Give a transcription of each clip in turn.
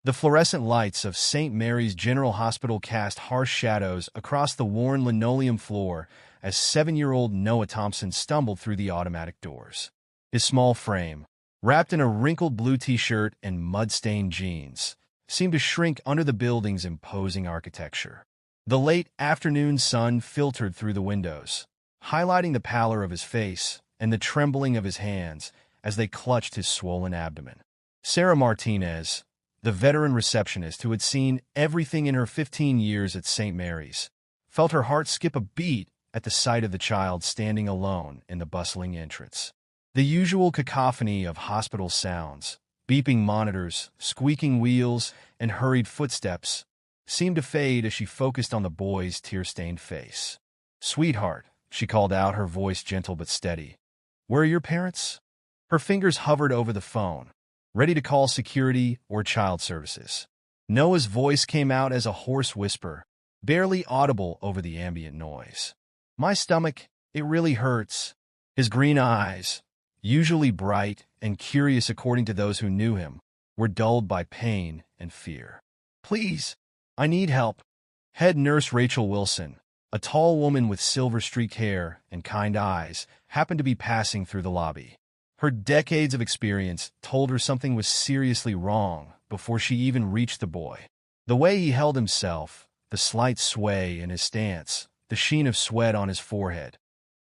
The fluorescent lights of St. Mary's General Hospital cast harsh shadows across the worn linoleum floor as 7-year-old Noah Thompson stumbled through the automatic doors. His small frame, wrapped in a wrinkled blue t-shirt and mud-stained jeans, seemed to shrink under the building's imposing architecture. The late afternoon sun filtered through the windows, highlighting the pallor of his face and the trembling of his hands as they clutched his swollen abdomen. Sarah Martinez, the veteran receptionist who had seen everything in her 15 years at St. Mary's, felt her heart skip a beat at the sight of the child standing alone in the bustling entrance. The usual cacophony of hospital sounds, beeping monitors, squeaking wheels, and hurried footsteps, seemed to fade as she focused on the boy's tear-stained face. "Sweetheart," she called out, her voice gentle but steady. "Where are your parents?" Her fingers hovered over the phone, ready to call security or child services. Noah's voice came out as a hoarse whisper, barely audible over the ambient noise. "My stomach, it really hurts." His green eyes, usually bright and curious according to those who knew him, were dulled by pain and fear. "Please, I need help." Head nurse Rachel Wilson, a tall woman with silver-streaked hair and kind eyes, happened to be passing through the lobby. Her decades of experience told her something was seriously wrong before she even reached the boy. The way he held himself, the slight sway in his stance, the sheen of sweat on his forehead,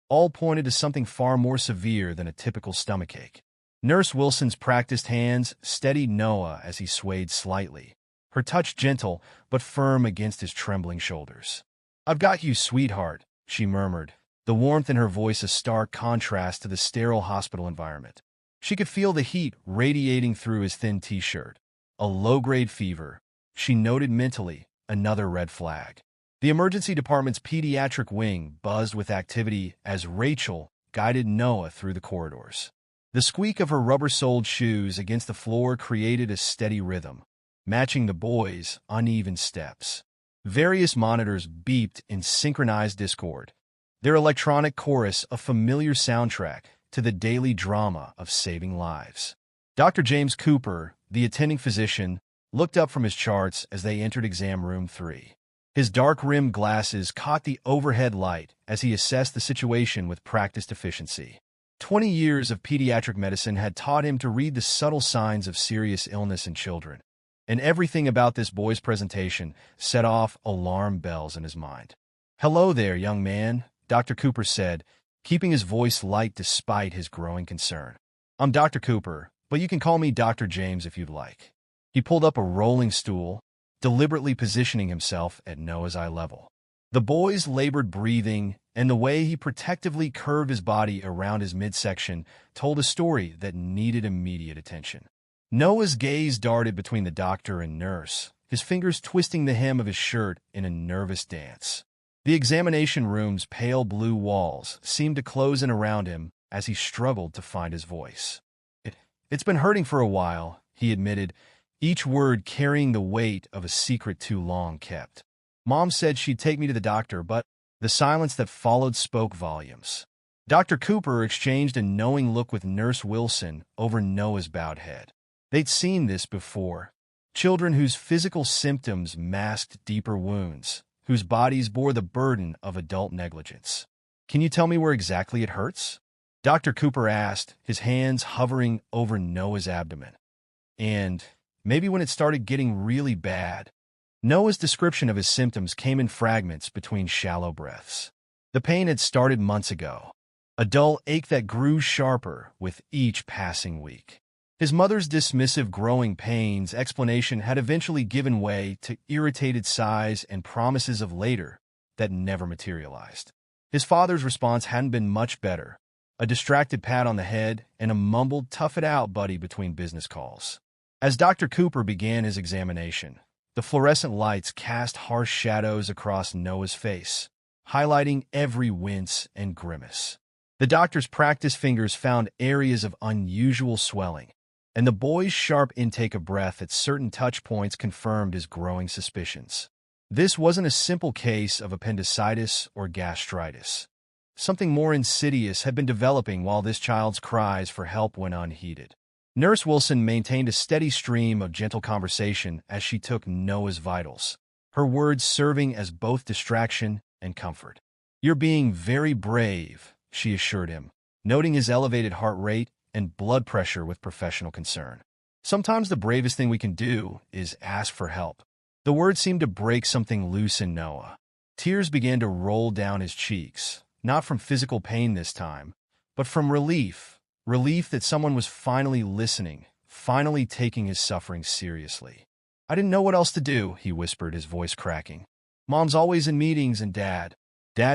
all pointed to something far more severe than a typical stomachache. Nurse Wilson's practiced hands steadied Noah as he swayed slightly, her touch gentle but firm against his trembling shoulders. "I've got you, sweetheart," she murmured, the warmth in her voice a stark contrast to the sterile hospital environment. She could feel the heat radiating through his thin t-shirt. A low-grade fever, she noted mentally, another red flag. The emergency department's pediatric wing buzzed with activity as Rachel guided Noah through the corridors. The squeak of her rubber-soled shoes against the floor created a steady rhythm, matching the boy's uneven steps. Various monitors beeped in synchronized discord, their electronic chorus a familiar soundtrack to the daily drama of saving lives. Dr. James Cooper, the attending physician, looked up from his charts as they entered exam room 3. His dark-rimmed glasses caught the overhead light as he assessed the situation with practiced efficiency. 20 years of pediatric medicine had taught him to read the subtle signs of serious illness in children, and everything about this boy's presentation set off alarm bells in his mind. "Hello there, young man," Dr. Cooper said, keeping his voice light despite his growing concern. "I'm Dr. Cooper, but you can call me Dr. James if you'd like." He pulled up a rolling stool, deliberately positioning himself at Noah's eye level. The boy's labored breathing and the way he protectively curved his body around his midsection told a story that needed immediate attention. Noah's gaze darted between the doctor and nurse, his fingers twisting the hem of his shirt in a nervous dance. The examination room's pale blue walls seemed to close in around him as he struggled to find his voice. It's been hurting for a while," he admitted, each word carrying the weight of a secret too long kept. "Mom said she'd take me to the doctor, but..." The silence that followed spoke volumes. Dr. Cooper exchanged a knowing look with Nurse Wilson over Noah's bowed head. They'd seen this before. Children whose physical symptoms masked deeper wounds, whose bodies bore the burden of adult negligence. "Can you tell me where exactly it hurts?" Dr. Cooper asked, his hands hovering over Noah's abdomen. "And maybe when it started getting really bad." Noah's description of his symptoms came in fragments between shallow breaths. The pain had started months ago, a dull ache that grew sharper with each passing week. His mother's dismissive growing pains explanation had eventually given way to irritated sighs and promises of later that never materialized. His father's response hadn't been much better, a distracted pat on the head and a mumbled "tough it out, buddy" between business calls. As Dr. Cooper began his examination, the fluorescent lights cast harsh shadows across Noah's face, highlighting every wince and grimace. The doctor's practiced fingers found areas of unusual swelling, and the boy's sharp intake of breath at certain touch points confirmed his growing suspicions. This wasn't a simple case of appendicitis or gastritis. Something more insidious had been developing while this child's cries for help went unheeded. Nurse Wilson maintained a steady stream of gentle conversation as she took Noah's vitals, her words serving as both distraction and comfort. "You're being very brave," she assured him, noting his elevated heart rate and blood pressure with professional concern. "Sometimes the bravest thing we can do is ask for help." The words seemed to break something loose in Noah. Tears began to roll down his cheeks, not from physical pain this time, but from relief. Relief that someone was finally listening, finally taking his suffering seriously. "I didn't know what else to do," he whispered, his voice cracking. "Mom's always in meetings and Dad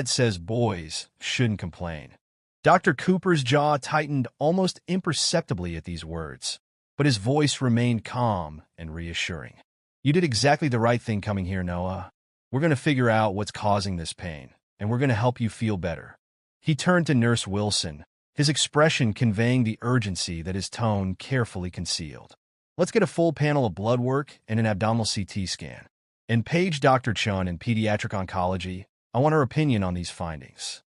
says boys shouldn't complain." Dr. Cooper's jaw tightened almost imperceptibly at these words, but his voice remained calm and reassuring. "You did exactly the right thing coming here, Noah. We're going to figure out what's causing this pain, and we're going to help you feel better." He turned to Nurse Wilson, his expression conveying the urgency that his tone carefully concealed. "Let's get a full panel of blood work and an abdominal CT scan. And page Dr. Chun in pediatric oncology. I want her opinion on these findings."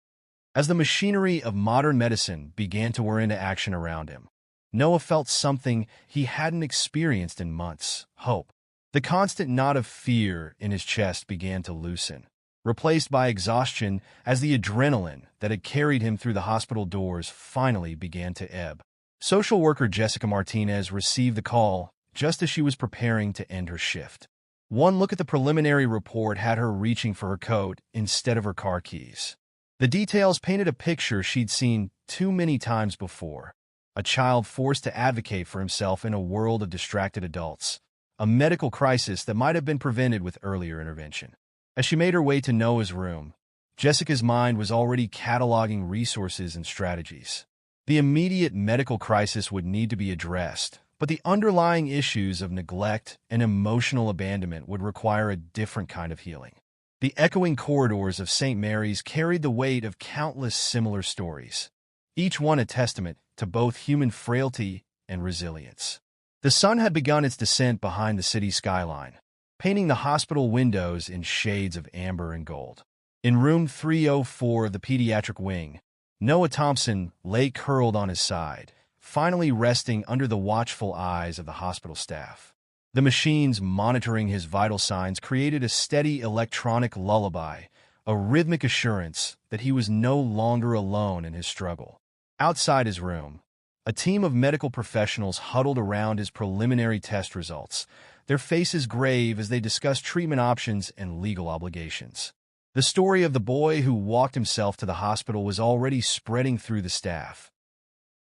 As the machinery of modern medicine began to whir into action around him, Noah felt something he hadn't experienced in months: hope. The constant knot of fear in his chest began to loosen, replaced by exhaustion as the adrenaline that had carried him through the hospital doors finally began to ebb. Social worker Jessica Martinez received the call just as she was preparing to end her shift. One look at the preliminary report had her reaching for her coat instead of her car keys. The details painted a picture she'd seen too many times before: a child forced to advocate for himself in a world of distracted adults, a medical crisis that might have been prevented with earlier intervention. As she made her way to Noah's room, Jessica's mind was already cataloging resources and strategies. The immediate medical crisis would need to be addressed, but the underlying issues of neglect and emotional abandonment would require a different kind of healing. The echoing corridors of St. Mary's carried the weight of countless similar stories, each one a testament to both human frailty and resilience. The sun had begun its descent behind the city skyline, painting the hospital windows in shades of amber and gold. In room 304 of the pediatric wing, Noah Thompson lay curled on his side, finally resting under the watchful eyes of the hospital staff. The machines monitoring his vital signs created a steady electronic lullaby, a rhythmic assurance that he was no longer alone in his struggle. Outside his room, a team of medical professionals huddled around his preliminary test results, their faces grave as they discussed treatment options and legal obligations. The story of the boy who walked himself to the hospital was already spreading through the staff,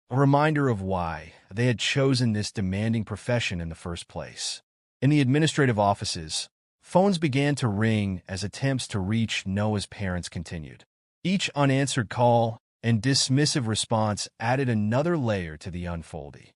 a reminder of why they had chosen this demanding profession in the first place. In the administrative offices, phones began to ring as attempts to reach Noah's parents continued. Each unanswered call and dismissive response added another layer to the unfolding.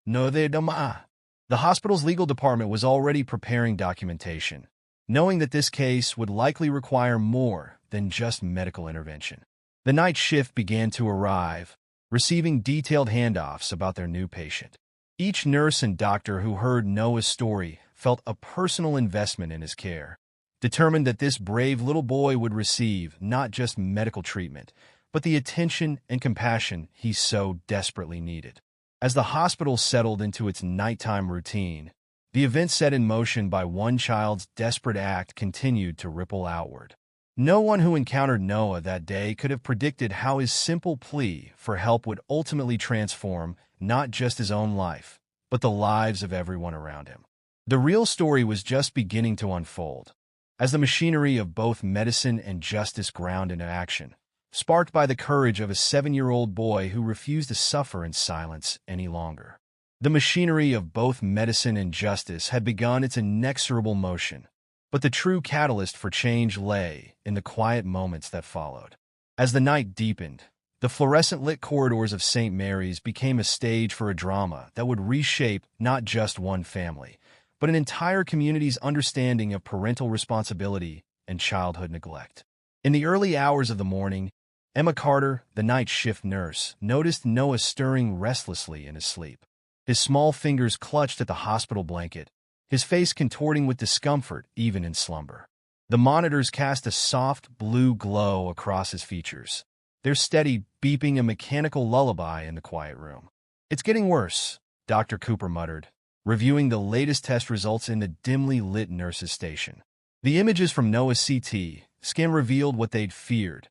No de dama. The hospital's legal department was already preparing documentation, knowing that this case would likely require more than just medical intervention. The night shift began to arrive, receiving detailed handoffs about their new patient. Each nurse and doctor who heard Noah's story felt a personal investment in his care, determined that this brave little boy would receive not just medical treatment, but the attention and compassion he so desperately needed. As the hospital settled into its nighttime routine, the events set in motion by one child's desperate act continued to ripple outward. No one who encountered Noah that day could have predicted how his simple plea for help would ultimately transform not just his own life, but the lives of everyone around him. The real story was just beginning to unfold, as the machinery of both medicine and justice ground into action, sparked by the courage of a 7-year-old boy who refused to suffer in silence any longer. The machinery of both medicine and justice had begun its inexorable motion, but the true catalyst for change lay in the quiet moments that followed. As the night deepened, the fluorescent-lit corridors of St. Mary's became a stage for a drama that would reshape not just one family, but an entire community's understanding of parental responsibility and childhood neglect. In the early hours of the morning, Emma Carter, the night shift nurse, noticed Noah stirring restlessly in his sleep. His small fingers clutched at the hospital blanket, his face contorting with discomfort even in slumber. The monitors cast a soft blue glow across his features, their steady beeping a mechanical lullaby in the quiet room. "It's getting worse," Dr. Cooper muttered, reviewing the latest test results in the dimly lit nurse's station. The images from Noah's CT scan revealed what they'd feared: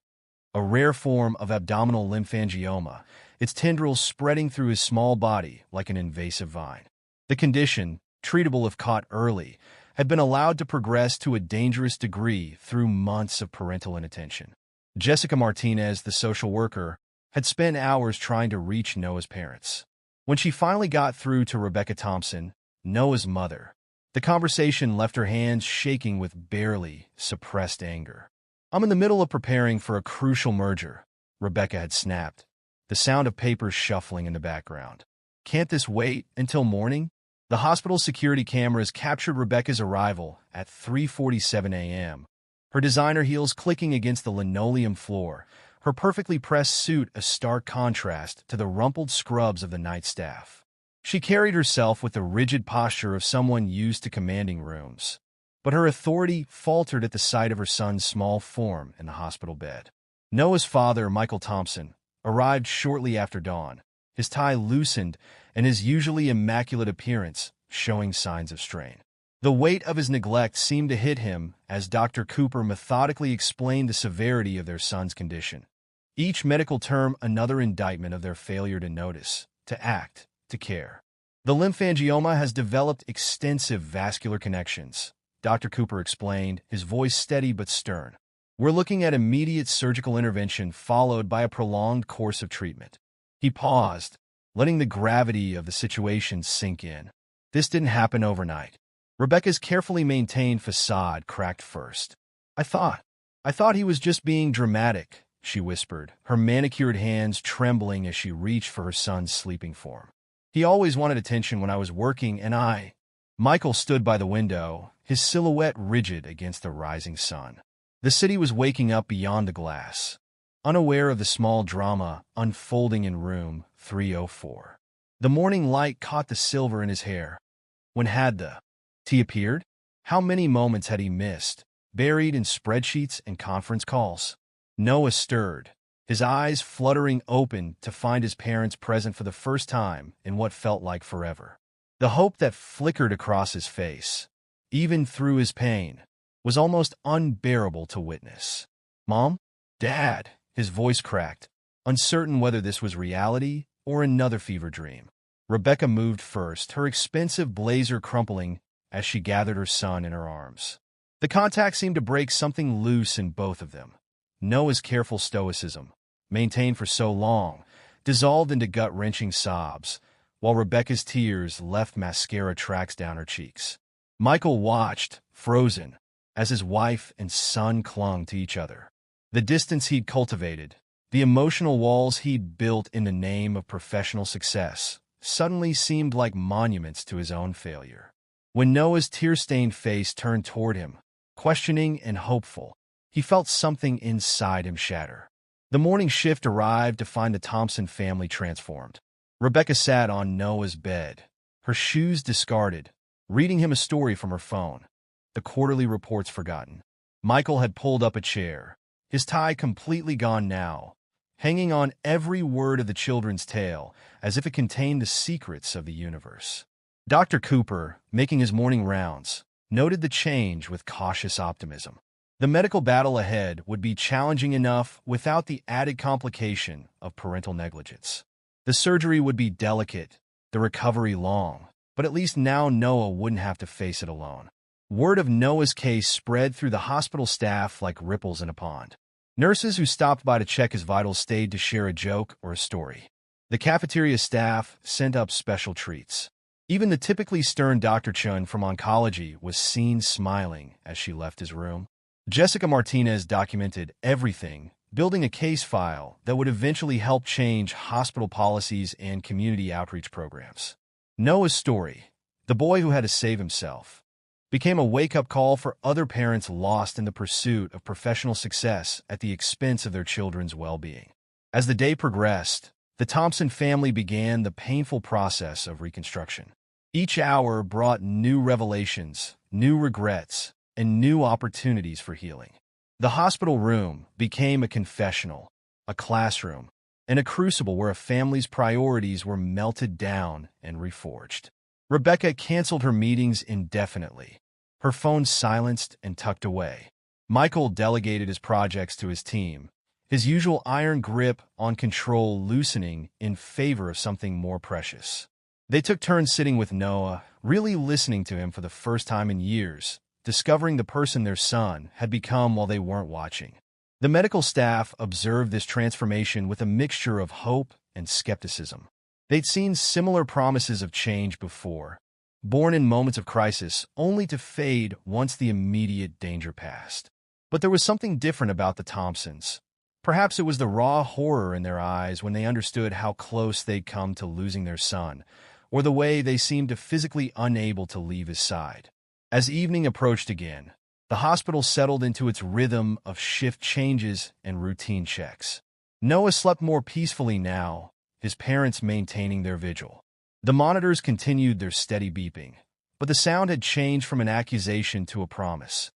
a rare form of abdominal lymphangioma, its tendrils spreading through his small body like an invasive vine. The condition, treatable if caught early, had been allowed to progress to a dangerous degree through months of parental inattention. Jessica Martinez, the social worker, had spent hours trying to reach Noah's parents. When she finally got through to Rebecca Thompson, Noah's mother, the conversation left her hands shaking with barely suppressed anger. "I'm in the middle of preparing for a crucial merger," Rebecca had snapped, the sound of papers shuffling in the background. "Can't this wait until morning?" The hospital security cameras captured Rebecca's arrival at 3:47 a.m., her designer heels clicking against the linoleum floor, her perfectly pressed suit a stark contrast to the rumpled scrubs of the night staff. She carried herself with the rigid posture of someone used to commanding rooms, but her authority faltered at the sight of her son's small form in the hospital bed. Noah's father, Michael Thompson, arrived shortly after dawn, his tie loosened and his usually immaculate appearance showing signs of strain. The weight of his neglect seemed to hit him as Dr. Cooper methodically explained the severity of their son's condition, each medical term another indictment of their failure to notice, to act, to care. "The lymphangioma has developed extensive vascular connections," Dr. Cooper explained, his voice steady but stern. "We're looking at immediate surgical intervention followed by a prolonged course of treatment." He paused, letting the gravity of the situation sink in. This didn't happen overnight. Rebecca's carefully maintained facade cracked first. I thought he was just being dramatic," she whispered, her manicured hands trembling as she reached for her son's sleeping form. "He always wanted attention when I was working, and I—" Michael stood by the window, his silhouette rigid against the rising sun. The city was waking up beyond the glass, unaware of the small drama unfolding in room 304. The morning light caught the silver in his hair. When had the tea appeared? How many moments had he missed, buried in spreadsheets and conference calls? Noah stirred, his eyes fluttering open to find his parents present for the first time in what felt like forever. The hope that flickered across his face, even through his pain, was almost unbearable to witness. "Mom? Dad?" His voice cracked, uncertain whether this was reality or another fever dream. Rebecca moved first, her expensive blazer crumpling as she gathered her son in her arms. The contact seemed to break something loose in both of them. Noah's careful stoicism, maintained for so long, dissolved into gut-wrenching sobs, while Rebecca's tears left mascara tracks down her cheeks. Michael watched, frozen, as his wife and son clung to each other. The distance he'd cultivated, the emotional walls he'd built in the name of professional success, suddenly seemed like monuments to his own failure. When Noah's tear-stained face turned toward him, questioning and hopeful, he felt something inside him shatter. The morning shift arrived to find the Thompson family transformed. Rebecca sat on Noah's bed, her shoes discarded, reading him a story from her phone, the quarterly reports forgotten. Michael had pulled up a chair, his tie completely gone now, hanging on every word of the children's tale as if it contained the secrets of the universe. Dr. Cooper, making his morning rounds, noted the change with cautious optimism. The medical battle ahead would be challenging enough without the added complication of parental negligence. The surgery would be delicate, the recovery long, but at least now Noah wouldn't have to face it alone. Word of Noah's case spread through the hospital staff like ripples in a pond. Nurses who stopped by to check his vitals stayed to share a joke or a story. The cafeteria staff sent up special treats. Even the typically stern Dr. Chun from oncology was seen smiling as she left his room. Jessica Martinez documented everything, building a case file that would eventually help change hospital policies and community outreach programs. Noah's story, the boy who had to save himself, became a wake-up call for other parents lost in the pursuit of professional success at the expense of their children's well-being. As the day progressed, the Thompson family began the painful process of reconstruction. Each hour brought new revelations, new regrets, and new opportunities for healing. The hospital room became a confessional, a classroom, in a crucible where a family's priorities were melted down and reforged. Rebecca canceled her meetings indefinitely, her phone silenced and tucked away. Michael delegated his projects to his team, his usual iron grip on control loosening in favor of something more precious. They took turns sitting with Noah, really listening to him for the first time in years, discovering the person their son had become while they weren't watching. The medical staff observed this transformation with a mixture of hope and skepticism. They'd seen similar promises of change before, born in moments of crisis, only to fade once the immediate danger passed. But there was something different about the Thompsons. Perhaps it was the raw horror in their eyes when they understood how close they'd come to losing their son, or the way they seemed to physically unable to leave his side. As evening approached again, the hospital settled into its rhythm of shift changes and routine checks. Noah slept more peacefully now, his parents maintaining their vigil. The monitors continued their steady beeping, but the sound had changed from an accusation to a promise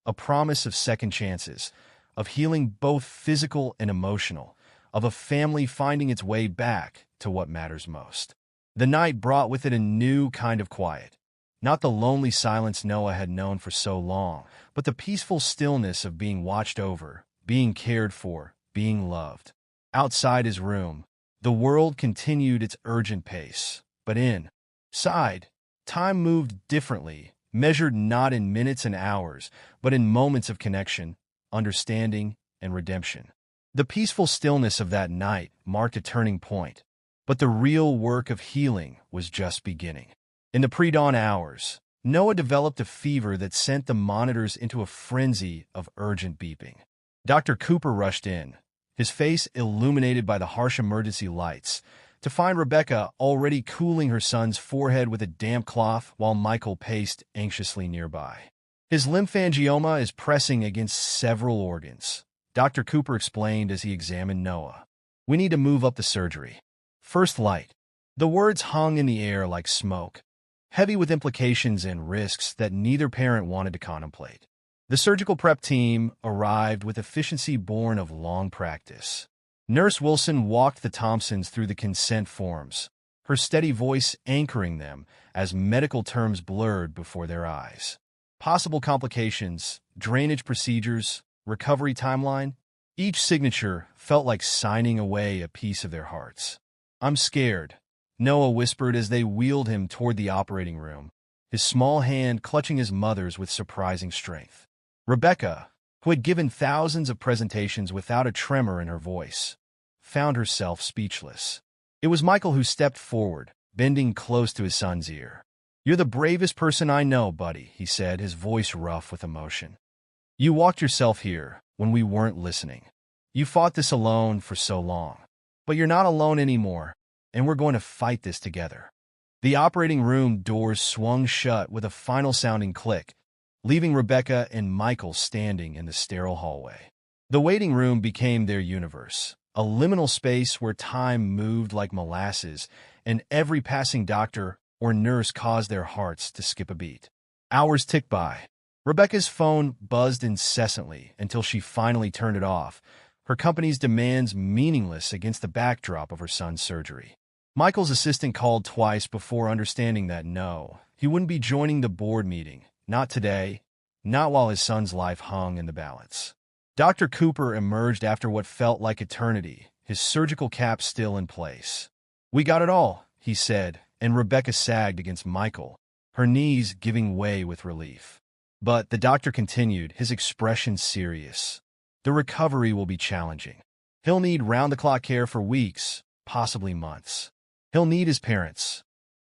of second chances, of healing both physical and emotional, of a family finding its way back to what matters most. The night brought with it a new kind of quiet. Not the lonely silence Noah had known for so long, but the peaceful stillness of being watched over, being cared for, being loved. Outside his room, the world continued its urgent pace, but inside, time moved differently, measured not in minutes and hours, but in moments of connection, understanding, and redemption. The peaceful stillness of that night marked a turning point, but the real work of healing was just beginning. In the pre-dawn hours, Noah developed a fever that sent the monitors into a frenzy of urgent beeping. Dr. Cooper rushed in, his face illuminated by the harsh emergency lights, to find Rebecca already cooling her son's forehead with a damp cloth while Michael paced anxiously nearby. His lymphangioma is pressing against several organs, Dr. Cooper explained as he examined Noah. We need to move up the surgery. First light. The words hung in the air like smoke, heavy with implications and risks that neither parent wanted to contemplate. The surgical prep team arrived with efficiency born of long practice. Nurse Wilson walked the Thompsons through the consent forms, her steady voice anchoring them as medical terms blurred before their eyes. Possible complications, drainage procedures, recovery timeline, each signature felt like signing away a piece of their hearts. I'm scared, Noah whispered as they wheeled him toward the operating room, his small hand clutching his mother's with surprising strength. Rebecca, who had given thousands of presentations without a tremor in her voice, found herself speechless. It was Michael who stepped forward, bending close to his son's ear. You're the bravest person I know, buddy, he said, his voice rough with emotion. You walked yourself here when we weren't listening. You fought this alone for so long. But you're not alone anymore, and we're going to fight this together. The operating room doors swung shut with a final-sounding click, leaving Rebecca and Michael standing in the sterile hallway. The waiting room became their universe, a liminal space where time moved like molasses, and every passing doctor or nurse caused their hearts to skip a beat. Hours ticked by. Rebecca's phone buzzed incessantly until she finally turned it off, her company's demands meaningless against the backdrop of her son's surgery. Michael's assistant called twice before understanding that no, he wouldn't be joining the board meeting. Not today, not while his son's life hung in the balance. Dr. Cooper emerged after what felt like eternity, his surgical cap still in place. We got it all, he said, and Rebecca sagged against Michael, her knees giving way with relief. But the doctor continued, his expression serious. The recovery will be challenging. He'll need round-the-clock care for weeks, possibly months. He'll need his parents.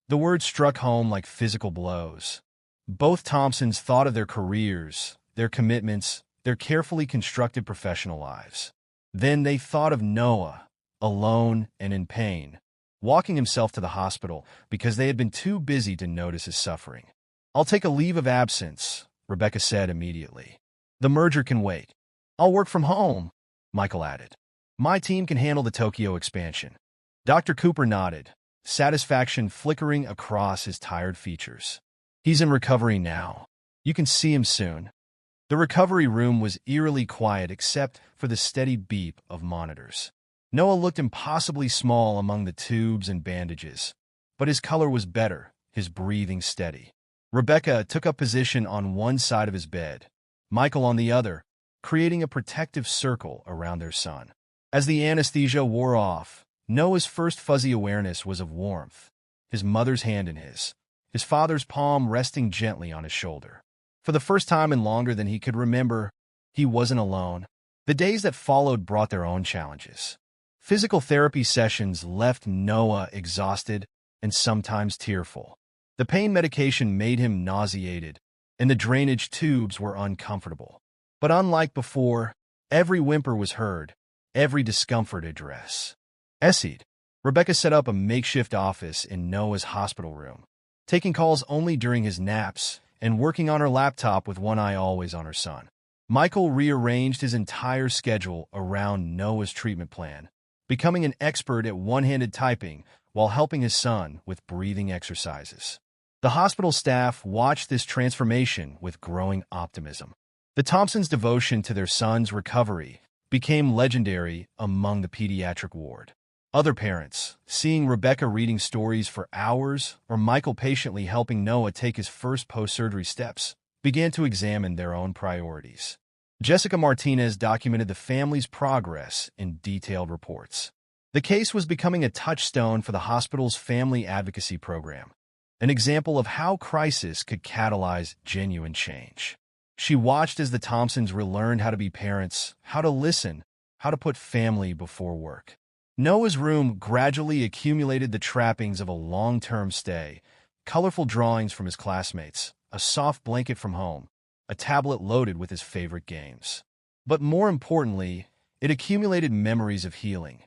The words struck home like physical blows. Both Thompsons thought of their careers, their commitments, their carefully constructed professional lives. Then they thought of Noah, alone and in pain, walking himself to the hospital because they had been too busy to notice his suffering. I'll take a leave of absence, Rebecca said immediately. The merger can wait. I'll work from home, Michael added. My team can handle the Tokyo expansion. Dr. Cooper nodded, satisfaction flickering across his tired features. He's in recovery now. You can see him soon. The recovery room was eerily quiet except for the steady beep of monitors. Noah looked impossibly small among the tubes and bandages, but his color was better, his breathing steady. Rebecca took up position on one side of his bed, Michael on the other, creating a protective circle around their son. As the anesthesia wore off, Noah's first fuzzy awareness was of warmth, his mother's hand in his father's palm resting gently on his shoulder. For the first time in longer than he could remember, he wasn't alone. The days that followed brought their own challenges. Physical therapy sessions left Noah exhausted and sometimes tearful. The pain medication made him nauseated, and the drainage tubes were uncomfortable. But unlike before, every whimper was heard, every discomfort addressed. Rebecca set up a makeshift office in Noah's hospital room, taking calls only during his naps and working on her laptop with one eye always on her son. Michael rearranged his entire schedule around Noah's treatment plan, becoming an expert at one-handed typing while helping his son with breathing exercises. The hospital staff watched this transformation with growing optimism. The Thompsons' devotion to their son's recovery became legendary among the pediatric ward. Other parents, seeing Rebecca reading stories for hours or Michael patiently helping Noah take his first post-surgery steps, began to examine their own priorities. Jessica Martinez documented the family's progress in detailed reports. The case was becoming a touchstone for the hospital's family advocacy program, an example of how crisis could catalyze genuine change. She watched as the Thompsons relearned how to be parents, how to listen, how to put family before work. Noah's room gradually accumulated the trappings of a long-term stay, colorful drawings from his classmates, a soft blanket from home, a tablet loaded with his favorite games. But more importantly, it accumulated memories of healing,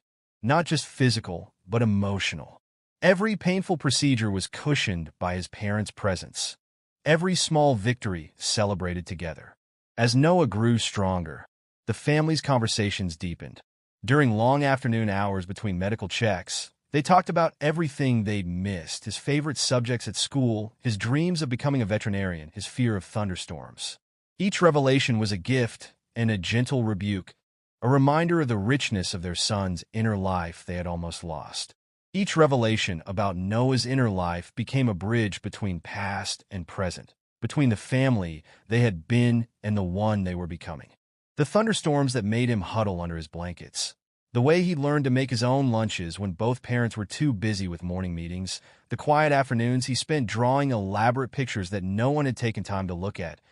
not just physical, but emotional. Every painful procedure was cushioned by his parents' presence. Every small victory celebrated together. As Noah grew stronger, the family's conversations deepened. During long afternoon hours between medical checks, they talked about everything they'd missed, his favorite subjects at school, his dreams of becoming a veterinarian, his fear of thunderstorms. Each revelation was a gift and a gentle rebuke, a reminder of the richness of their son's inner life they had almost lost. Each revelation about Noah's inner life became a bridge between past and present, between the family they had been and the one they were becoming. The thunderstorms that made him huddle under his blankets, the way he learned to make his own lunches when both parents were too busy with morning meetings, the quiet afternoons he spent drawing elaborate pictures that no one had taken time to look at.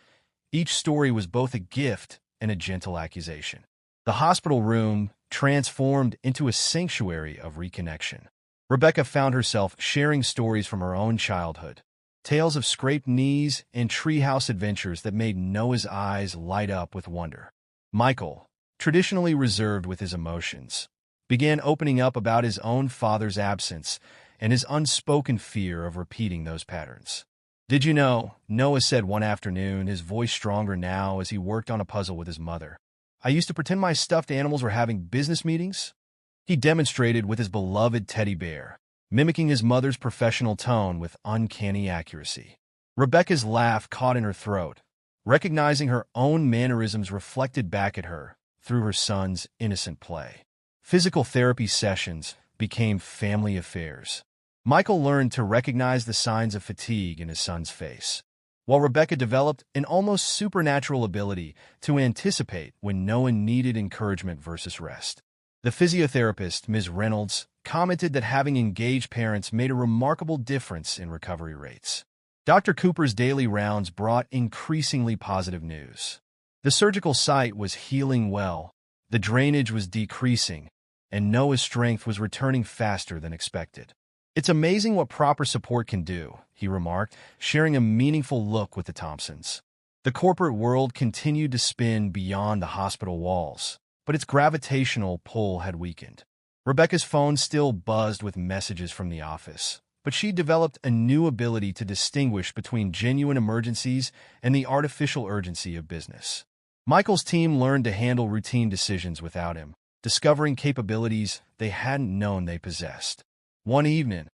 Each story was both a gift and a gentle accusation. The hospital room transformed into a sanctuary of reconnection. Rebecca found herself sharing stories from her own childhood, tales of scraped knees and treehouse adventures that made Noah's eyes light up with wonder. Michael, traditionally reserved with his emotions, began opening up about his own father's absence and his unspoken fear of repeating those patterns. "Did you know," Noah said one afternoon, his voice stronger now as he worked on a puzzle with his mother, "I used to pretend my stuffed animals were having business meetings?" He demonstrated with his beloved teddy bear, mimicking his mother's professional tone with uncanny accuracy. Rebecca's laugh caught in her throat, recognizing her own mannerisms reflected back at her through her son's innocent play. Physical therapy sessions became family affairs. Michael learned to recognize the signs of fatigue in his son's face, while Rebecca developed an almost supernatural ability to anticipate when Noah needed encouragement versus rest. The physiotherapist, Ms. Reynolds, commented that having engaged parents made a remarkable difference in recovery rates. Dr. Cooper's daily rounds brought increasingly positive news. The surgical site was healing well, the drainage was decreasing, and Noah's strength was returning faster than expected. "It's amazing what proper support can do," he remarked, sharing a meaningful look with the Thompsons. The corporate world continued to spin beyond the hospital walls, but its gravitational pull had weakened. Rebecca's phone still buzzed with messages from the office, but she developed a new ability to distinguish between genuine emergencies and the artificial urgency of business. Michael's team learned to handle routine decisions without him, discovering capabilities they hadn't known they possessed. One evening,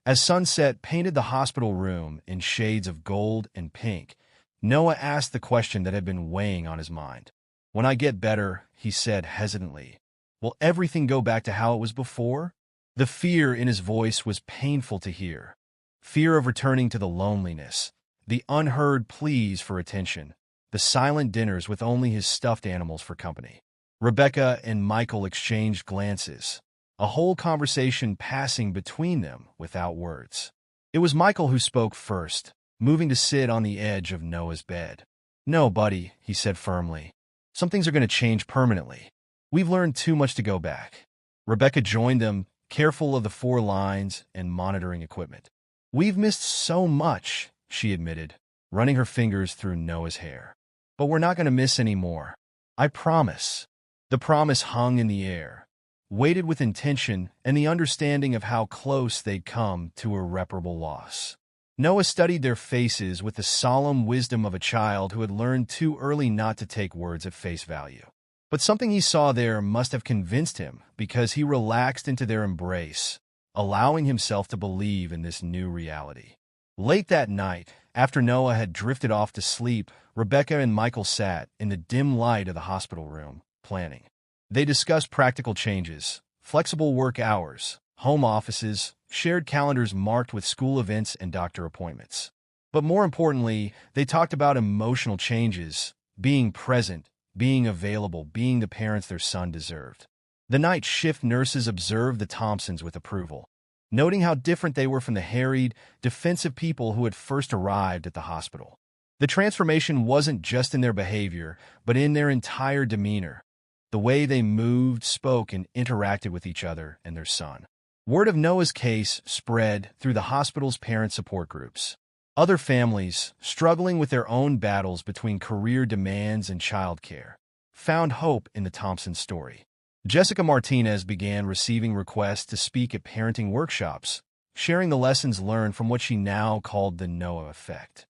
as sunset painted the hospital room in shades of gold and pink, Noah asked the question that had been weighing on his mind. "When I get better," he said hesitantly, Will everything go back to how it was before? The fear in his voice was painful to hear. Fear of returning to the loneliness, the unheard pleas for attention, the silent dinners with only his stuffed animals for company. Rebecca and Michael exchanged glances, a whole conversation passing between them without words. It was Michael who spoke first, moving to sit on the edge of Noah's bed. "No, buddy," he said firmly. "Some things are going to change permanently. We've learned too much to go back." Rebecca joined them, careful of the 4 lines and monitoring equipment. "We've missed so much," she admitted, running her fingers through Noah's hair. "But we're not going to miss any more. I promise." The promise hung in the air, weighted with intention and the understanding of how close they'd come to irreparable loss. Noah studied their faces with the solemn wisdom of a child who had learned too early not to take words at face value. But something he saw there must have convinced him, because he relaxed into their embrace, allowing himself to believe in this new reality. Late that night, after Noah had drifted off to sleep, Rebecca and Michael sat in the dim light of the hospital room, planning. They discussed practical changes, flexible work hours, home offices, shared calendars marked with school events and doctor appointments. But more importantly, they talked about emotional changes, being present, being available, being the parents their son deserved. The night shift nurses observed the Thompsons with approval, noting how different they were from the harried, defensive people who had first arrived at the hospital. The transformation wasn't just in their behavior, but in their entire demeanor, the way they moved, spoke, and interacted with each other and their son. Word of Noah's case spread through the hospital's parent support groups. Other families, struggling with their own battles between career demands and childcare, found hope in the Thompson story. Jessica Martinez began receiving requests to speak at parenting workshops, sharing the lessons learned from what she now called the Noah effect.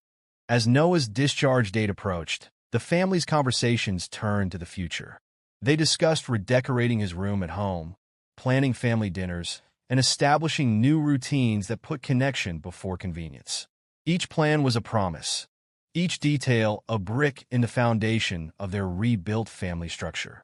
As Noah's discharge date approached, the family's conversations turned to the future. They discussed redecorating his room at home, planning family dinners, and establishing new routines that put connection before convenience. Each plan was a promise, each detail a brick in the foundation of their rebuilt family structure.